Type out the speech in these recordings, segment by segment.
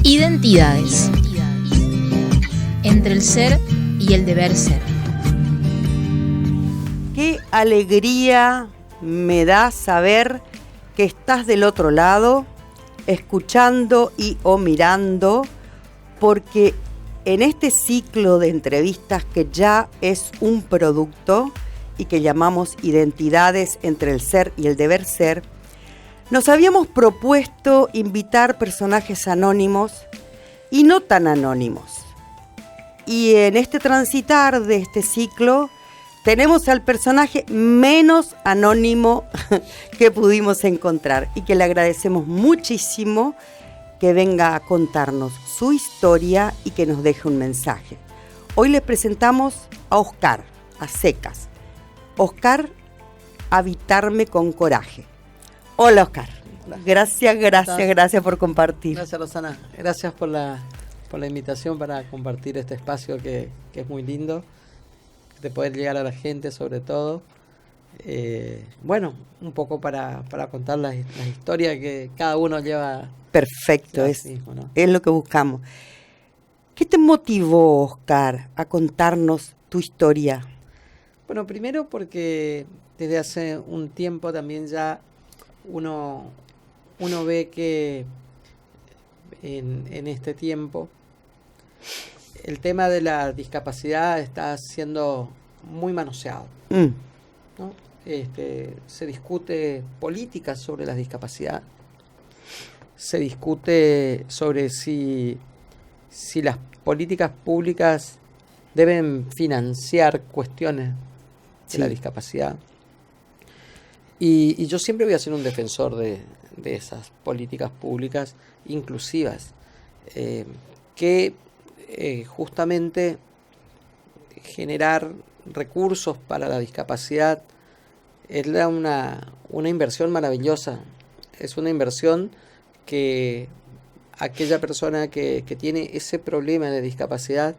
Identidades. Entre el ser y el deber ser. Qué alegría me da saber que estás del otro lado, escuchando y o mirando, porque en este ciclo de entrevistas que ya es un producto y que llamamos Identidades entre el ser y el deber ser, nos habíamos propuesto invitar personajes anónimos y no tan anónimos. Y en este transitar de este ciclo tenemos al personaje menos anónimo que pudimos encontrar y que le agradecemos muchísimo que venga a contarnos su historia y que nos deje un mensaje. Hoy les presentamos a Oscar, a secas. Oscar, Habitarme con Coraje. Hola, Oscar. Hola. Gracias por compartir. Gracias, Rosana. Gracias por la invitación para compartir este espacio que es muy lindo, de poder llegar a la gente sobre todo. Un poco para contar las historias que cada uno lleva. Perfecto, es lo que buscamos. ¿Qué te motivó, Oscar, a contarnos tu historia? Bueno, primero porque desde hace un tiempo también ya uno ve que en este tiempo el tema de la discapacidad está siendo muy manoseado, ¿no? Se discute política sobre la discapacidad, se discute sobre si las políticas públicas deben financiar cuestiones de la discapacidad. Y yo siempre voy a ser un defensor de esas políticas públicas inclusivas, que justamente generar recursos para la discapacidad es una inversión maravillosa. Es una inversión que aquella persona que tiene ese problema de discapacidad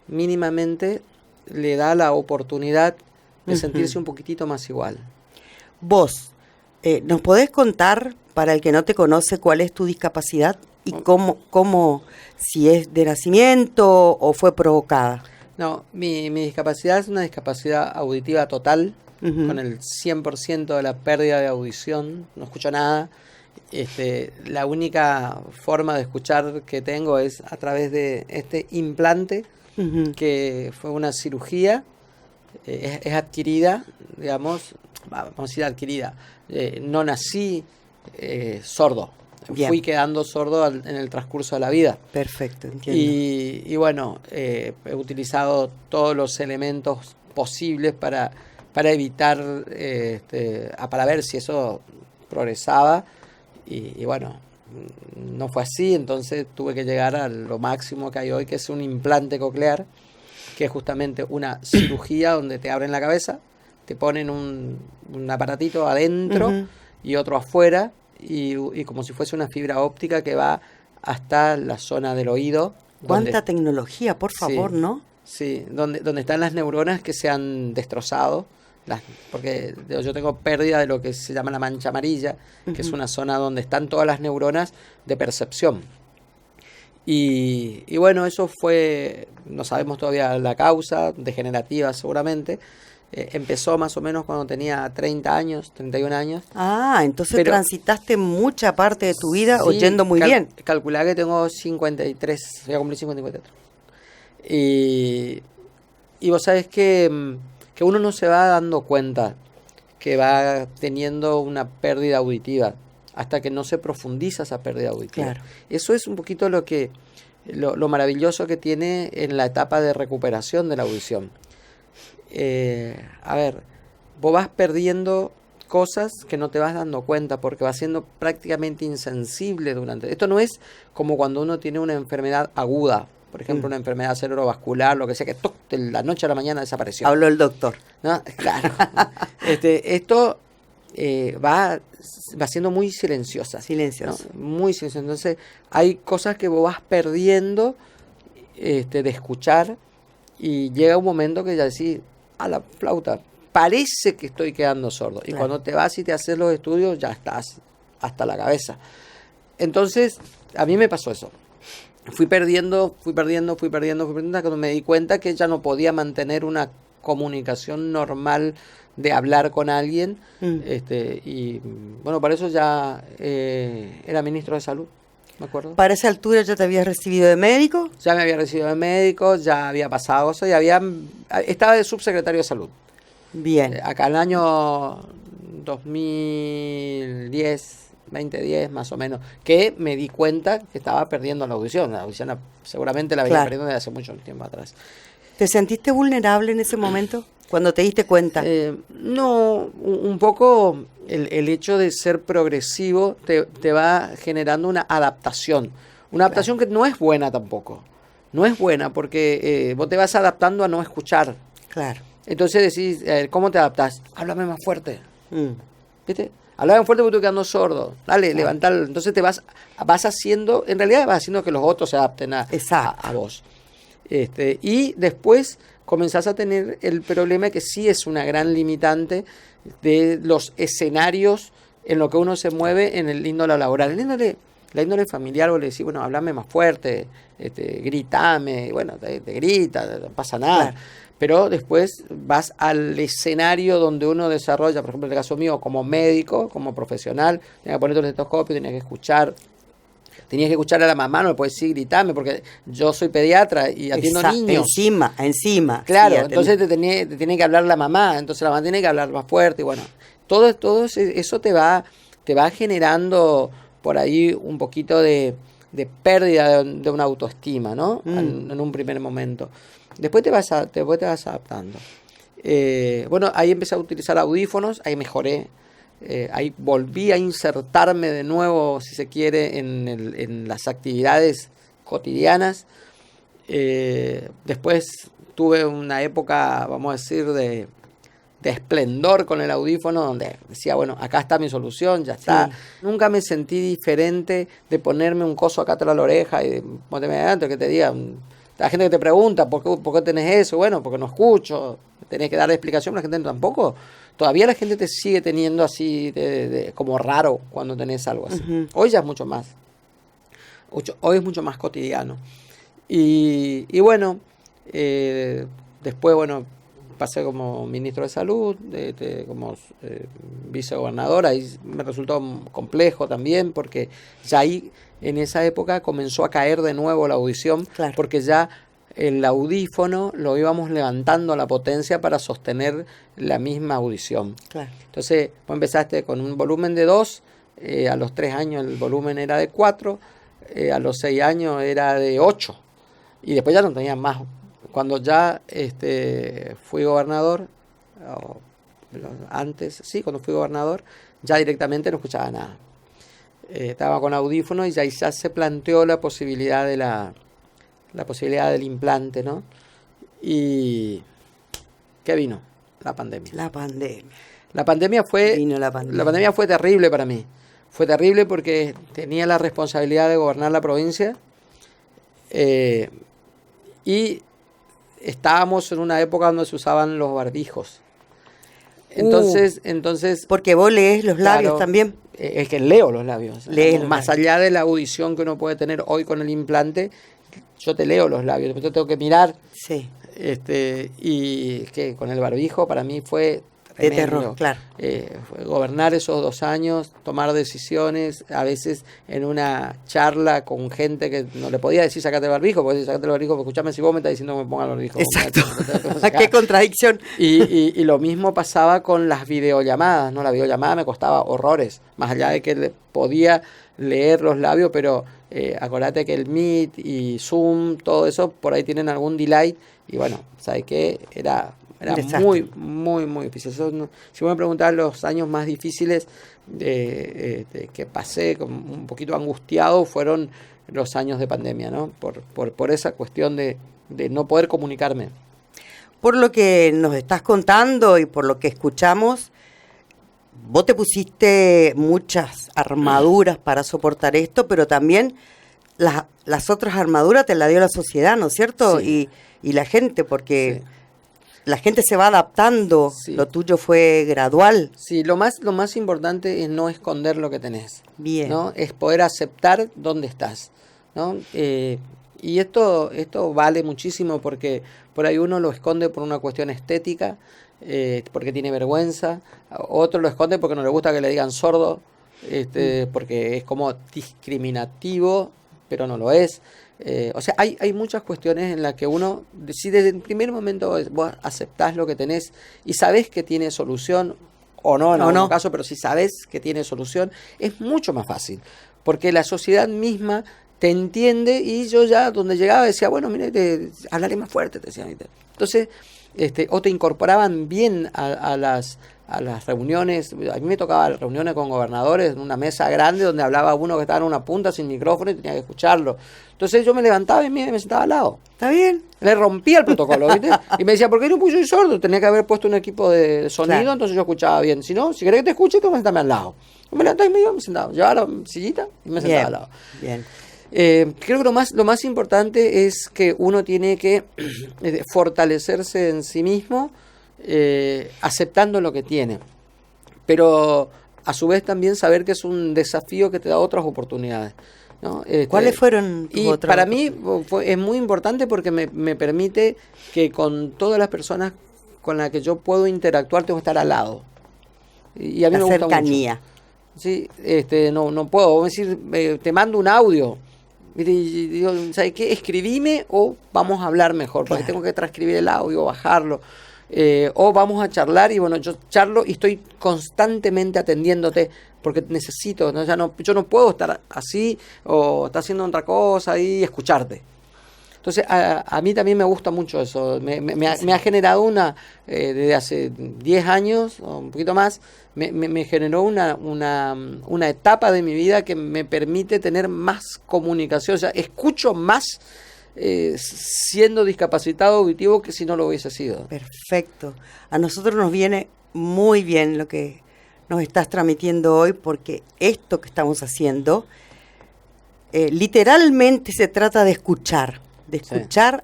mínimamente le da la oportunidad de sentirse un poquitito más igual. Vos, ¿nos podés contar, para el que no te conoce, cuál es tu discapacidad y cómo si es de nacimiento o fue provocada? No, mi discapacidad es una discapacidad auditiva total, con el 100% de la pérdida de audición, no escucho nada. La única forma de escuchar que tengo es a través de este implante, que fue una cirugía, es adquirida, digamos, vamos a decir adquirida. No nací sordo. Bien. Fui quedando sordo en el transcurso de la vida. Perfecto, entiendo. Y bueno, he utilizado todos los elementos posibles para evitar, para ver si eso progresaba. Y bueno, no fue así, entonces tuve que llegar a lo máximo que hay hoy, que es un implante coclear, que es justamente una cirugía donde te abren la cabeza, te ponen un aparatito adentro y otro afuera, y como si fuese una fibra óptica que va hasta la zona del oído. ¿Cuánta tecnología, por favor, sí, no? Sí, donde están las neuronas que se han destrozado, porque yo tengo pérdida de lo que se llama la mancha amarilla, que es una zona donde están todas las neuronas de percepción. Y bueno, eso fue, no sabemos todavía la causa, degenerativa seguramente. Empezó más o menos cuando tenía 30 años, 31 años. Ah, entonces transitaste mucha parte de tu vida oyendo muy bien. Calculá que tengo 53, voy a cumplir 54. Y vos sabés que uno no se va dando cuenta que va teniendo una pérdida auditiva hasta que no se profundiza esa pérdida auditiva. Claro. Eso es un poquito lo maravilloso que tiene en la etapa de recuperación de la audición. Vos vas perdiendo cosas que no te vas dando cuenta porque vas siendo prácticamente insensible durante. Esto no es como cuando uno tiene una enfermedad aguda, por ejemplo, una enfermedad cerebrovascular, lo que sea, que de la noche a la mañana desapareció. Habló el doctor. ¿No? Claro. Esto va siendo muy silenciosa. Silenciosa. ¿No? Muy silenciosa. Entonces, hay cosas que vos vas perdiendo de escuchar y llega un momento que ya decís, a la flauta, parece que estoy quedando sordo. Y cuando te vas y te haces los estudios, ya estás hasta la cabeza. Entonces, a mí me pasó eso. fui perdiendo, hasta cuando me di cuenta que ya no podía mantener una comunicación normal de hablar con alguien. Y bueno, para eso ya era ministro de salud, me acuerdo. ¿Para esa altura ya te habías recibido de médico? Ya me había recibido de médico, ya había pasado eso, estaba de subsecretario de salud. Bien. Acá el año 2010 más o menos, que me di cuenta que estaba perdiendo la audición. La audición seguramente la venía perdiendo desde hace mucho tiempo atrás. ¿Te sentiste vulnerable en ese momento, cuando te diste cuenta? No, un poco el hecho de ser progresivo te va generando una adaptación. Una adaptación que no es buena tampoco. No es buena porque vos te vas adaptando a no escuchar. Claro. Entonces decís, ¿cómo te adaptás? Háblame más fuerte. ¿Viste? Háblame más fuerte porque estoy quedando sordo. Dale, levantalo. Entonces te vas haciendo, en realidad vas haciendo que los otros se adapten a vos. Y después comenzás a tener el problema que sí es una gran limitante de los escenarios en lo que uno se mueve en el índole laboral. La índole familiar, vos le decís, bueno, hablame más fuerte, gritame, bueno, te grita, no pasa nada. Claro. Pero después vas al escenario donde uno desarrolla, por ejemplo, en el caso mío, como médico, como profesional, tenía que poner el estetoscopio, tenía que escuchar. Tenías que escuchar a la mamá, no le puedes decir gritarme, porque yo soy pediatra y atiendo niños. Encima. Claro, sí, entonces te tiene que hablar la mamá, entonces la mamá tiene que hablar más fuerte. Y bueno, todo eso te va generando por ahí un poquito de pérdida de una autoestima, ¿no? En un primer momento. Después te vas adaptando. Bueno, ahí empecé a utilizar audífonos, ahí mejoré. Ahí volví a insertarme de nuevo, si se quiere, en las actividades cotidianas. Después tuve una época, vamos a decir, de esplendor con el audífono, donde decía, bueno, acá está mi solución, ya está. Sí. Nunca me sentí diferente de ponerme un coso acá atrás de la oreja y ponerte adelante, que te diga, la gente que te pregunta, ¿por qué tenés eso? Bueno, porque no escucho, tenés que dar explicación, la gente tampoco. Todavía la gente te sigue teniendo así como raro cuando tenés algo así. Uh-huh. Hoy ya es mucho más. Hoy es mucho más cotidiano. Y bueno, después, bueno, pasé como ministro de salud, como vicegobernador. Ahí me resultó complejo también, porque ya ahí, en esa época, comenzó a caer de nuevo la audición, claro. Porque ya el audífono lo íbamos levantando a la potencia para sostener la misma audición. Claro. Entonces, vos empezaste con un volumen de 2, a los 3 años el volumen era de 4, a los 6 años era de 8, y después ya no tenía más. Cuando ya fui gobernador, cuando fui gobernador, ya directamente no escuchaba nada. Estaba con audífonos y ya se planteó la posibilidad de la posibilidad del implante, ¿no? Y ¿qué vino? La pandemia. La pandemia fue terrible para mí. Fue terrible porque tenía la responsabilidad de gobernar la provincia y estábamos en una época donde se usaban los barbijos. Entonces porque vos lees los labios también. Es que leo los labios. Más allá de la audición que uno puede tener hoy con el implante, yo te leo los labios, después te tengo que mirar. Sí. Y que con el barbijo para mí fue de terror, claro. Fue gobernar esos 2 años, tomar decisiones, a veces en una charla con gente que no le podía decir sacate el barbijo, porque si sacate el barbijo, escuchame, si vos me estás diciendo que me ponga el barbijo. Exacto. Qué contradicción. Y lo mismo pasaba con las videollamadas, ¿no? La videollamada me costaba horrores, más allá de que podía leer los labios, pero acordate que el Meet y Zoom, todo eso, por ahí tienen algún delay, y bueno, ¿sabes qué? Era muy, muy, muy difícil. Si me preguntás los años más difíciles que pasé, como un poquito angustiado, fueron los años de pandemia, ¿no? Por esa cuestión de no poder comunicarme. Por lo que nos estás contando y por lo que escuchamos, vos te pusiste muchas armaduras para soportar esto, pero también las otras armaduras te las dio la sociedad, ¿no es cierto? Sí. Y la gente, porque la gente se va adaptando, sí. Lo tuyo fue gradual. Sí, lo más importante es no esconder lo que tenés. Bien. ¿No? Es poder aceptar dónde estás. ¿no? Y esto vale muchísimo porque por ahí uno lo esconde por una cuestión estética, porque tiene vergüenza, otro lo esconde porque no le gusta que le digan sordo, porque es como discriminativo, pero no lo es. O sea, hay muchas cuestiones en las que uno, si desde el primer momento vos aceptás lo que tenés y sabés que tiene solución, o no en algún caso, pero si sabés que tiene solución, es mucho más fácil, porque la sociedad misma te entiende, y yo ya donde llegaba decía, bueno, mire, hablaré más fuerte, te decían. Entonces, o te incorporaban bien a las reuniones. A mí me tocaba reuniones con gobernadores en una mesa grande donde hablaba uno que estaba en una punta sin micrófono y tenía que escucharlo. Entonces yo me levantaba y me sentaba al lado. ¿Está bien? Le rompía el protocolo, ¿viste? Y me decía, ¿por qué no? Pues yo soy sordo, tenía que haber puesto un equipo de sonido, claro. Entonces yo escuchaba bien. Si no, si querés que te escuche, tú me sentame al lado. Yo me levantaba y me iba, me sentaba. Llevaba la sillita y me sentaba al lado. Bien. Creo que lo más importante es que uno tiene que fortalecerse en sí mismo, aceptando lo que tiene, pero a su vez también saber que es un desafío que te da otras oportunidades, ¿no? ¿Cuáles fueron tus otras? Para mí es muy importante porque me permite que con todas las personas con las que yo puedo interactuar tengo que estar al lado, y a mí me gusta cercanía. Mucho. Sí, no puedo decir, te mando un audio. Y digo, ¿sabes qué? Escribime o vamos a hablar mejor, porque tengo que transcribir el audio, bajarlo, o vamos a charlar, y bueno, yo charlo y estoy constantemente atendiéndote porque necesito, ¿no? Yo no puedo estar así o estar haciendo otra cosa y escucharte. Entonces a mí también me gusta mucho eso, me ha generado desde hace 10 años o un poquito más, me generó una etapa de mi vida que me permite tener más comunicación, o sea, escucho más siendo discapacitado auditivo que si no lo hubiese sido. Perfecto. A nosotros nos viene muy bien lo que nos estás transmitiendo hoy, porque esto que estamos haciendo literalmente se trata de escuchar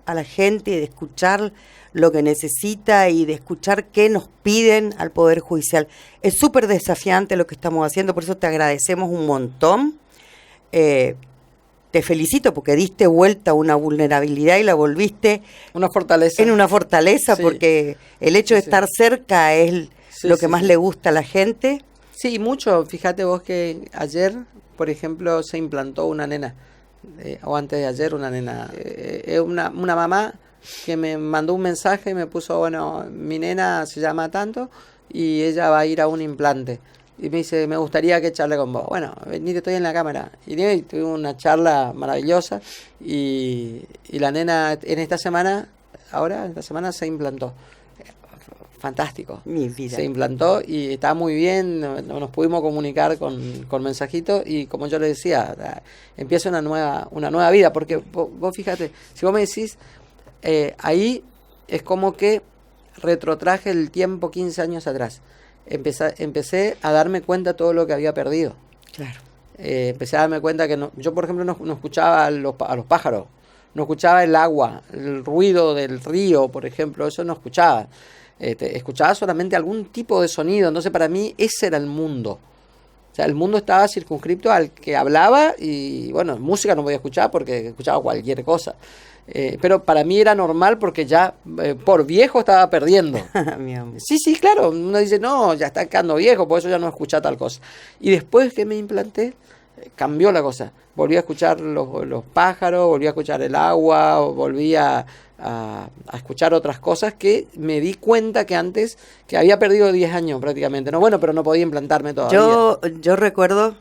a la gente, de escuchar lo que necesita y de escuchar qué nos piden al Poder Judicial. Es súper desafiante lo que estamos haciendo, por eso te agradecemos un montón. Te felicito porque diste vuelta a una vulnerabilidad y la volviste una fortaleza. En una fortaleza, sí. Porque el hecho de estar cerca es lo que más le gusta a la gente. Sí, mucho. Fíjate vos que ayer, por ejemplo, se implantó una nena. O antes de ayer una nena, una mamá que me mandó un mensaje y me puso, bueno, mi nena se llama tanto y ella va a ir a un implante, y me dice, me gustaría que charle con vos. Bueno, venite, estoy en la cámara, y tuve una charla maravillosa, y la nena esta semana se implantó. Fantástico. Mi vida. Se implantó y está muy bien, nos pudimos comunicar con mensajitos, y como yo le decía, empieza una nueva vida, porque vos fíjate, si vos me decís, ahí es como que retrotraje el tiempo 15 años atrás. Empecé a darme cuenta de todo lo que había perdido. Claro. Empecé a darme cuenta que yo, por ejemplo, no escuchaba a los pájaros, no escuchaba el agua, el ruido del río, por ejemplo, eso no escuchaba. Escuchaba solamente algún tipo de sonido. Entonces para mí ese era el mundo. O sea, el mundo estaba circunscripto al que hablaba, y bueno, música no podía escuchar porque escuchaba cualquier cosa. Pero para mí era normal porque ya por viejo estaba perdiendo. Sí, claro. Uno dice, no, ya está quedando viejo, por eso ya no escucha tal cosa. Y después que me implanté, cambió la cosa. Volví a escuchar los pájaros, volví a escuchar el agua, volví a escuchar otras cosas que me di cuenta que antes, que había perdido 10 años prácticamente. No, bueno, pero no podía implantarme todavía. Yo recuerdo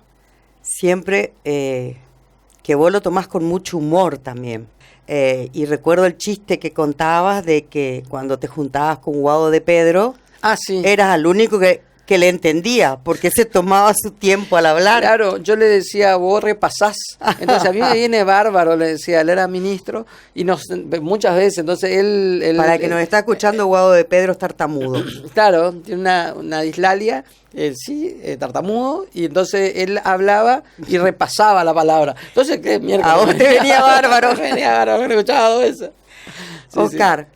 siempre que vos lo tomás con mucho humor también. Y recuerdo el chiste que contabas de que cuando te juntabas con Guado de Pedro, sí, eras el único que le entendía, porque se tomaba su tiempo al hablar. Claro, yo le decía, vos repasás. Entonces a mí me viene bárbaro, le decía, él era ministro, y muchas veces, entonces él para que nos está escuchando, Guado de Pedro es tartamudo. Claro, tiene una dislalia, tartamudo, y entonces él hablaba y repasaba la palabra. Entonces, ¿qué mierda? A vos te venía bárbaro. Venía bárbaro, me escuchaba todo eso. Sí, Oscar,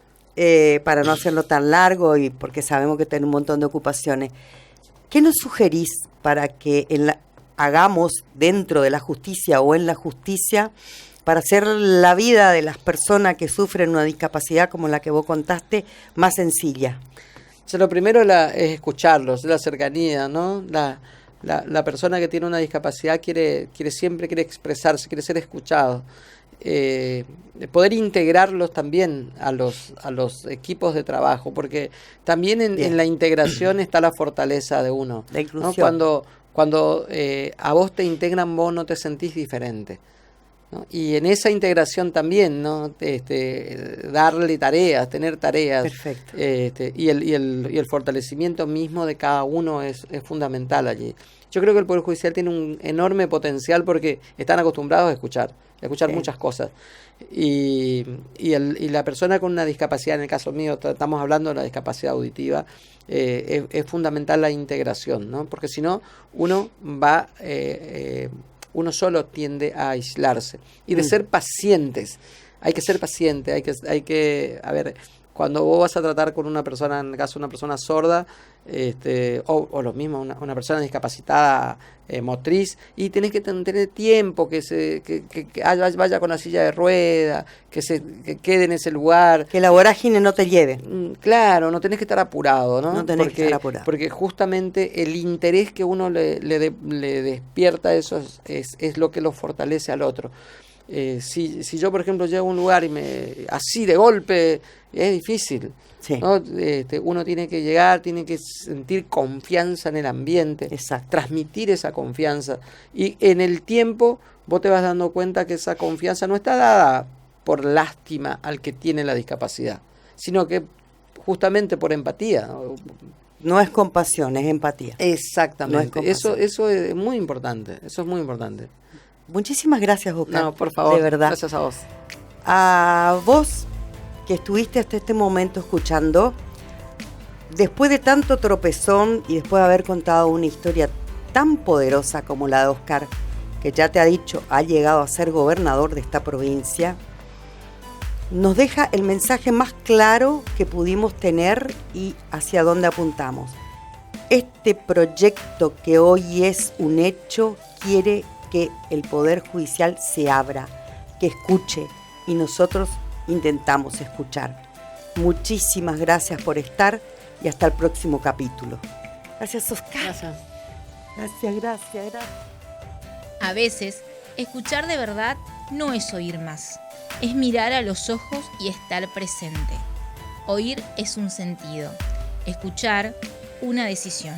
para no hacerlo tan largo y porque sabemos que tenés un montón de ocupaciones, ¿qué nos sugerís para que hagamos dentro de la justicia o en la justicia para hacer la vida de las personas que sufren una discapacidad como la que vos contaste más sencilla? Lo primero es escucharlos, la cercanía, ¿no? La persona que tiene una discapacidad siempre quiere expresarse, quiere ser escuchado. Poder integrarlos también a los equipos de trabajo, porque también en la integración está la fortaleza de uno. La inclusión. ¿No? Cuando a vos te integran, vos no te sentís diferente, ¿no? Y en esa integración también, ¿no? Darle tareas, tener tareas. Perfecto. Y el fortalecimiento mismo de cada uno es fundamental allí. Yo creo que el Poder Judicial tiene un enorme potencial porque están acostumbrados a escuchar sí. Muchas cosas. Y la persona con una discapacidad, en el caso mío, estamos hablando de la discapacidad auditiva, es fundamental la integración, ¿no? Porque si no, uno solo tiende a aislarse. Y de ser pacientes. Hay que ser paciente, hay que a ver, cuando vos vas a tratar con una persona, en el caso de una persona sorda, o lo mismo, una persona discapacitada motriz, y tenés que tener tiempo, que vaya con la silla de rueda, que quede en ese lugar. Que la vorágine no te lleve. Claro, no tenés que estar apurado, ¿no? No tenés que estar apurado. Porque justamente el interés que uno le despierta a eso es lo que lo fortalece al otro. Si yo, por ejemplo, llego a un lugar y así de golpe, es difícil. Sí. ¿No? Uno tiene que llegar, tiene que sentir confianza en el ambiente, exacto, transmitir esa confianza. Y en el tiempo vos te vas dando cuenta que esa confianza no está dada por lástima al que tiene la discapacidad, sino que justamente por empatía. No es compasión, es empatía. Exactamente. No es eso es muy importante. Eso es muy importante. Muchísimas gracias, Oscar. No, por favor. De verdad. Gracias a vos. A vos que estuviste hasta este momento escuchando, después de tanto tropezón y después de haber contado una historia tan poderosa como la de Oscar, que ya te ha dicho, ha llegado a ser gobernador de esta provincia, nos deja el mensaje más claro que pudimos tener y hacia dónde apuntamos. Este proyecto que hoy es un hecho quiere que el Poder Judicial se abra, que escuche, y nosotros intentamos escuchar. Muchísimas gracias por estar y hasta el próximo capítulo. Gracias, Oscar. Gracias. A veces, escuchar de verdad no es oír más, es mirar a los ojos y estar presente. Oír es un sentido, escuchar una decisión.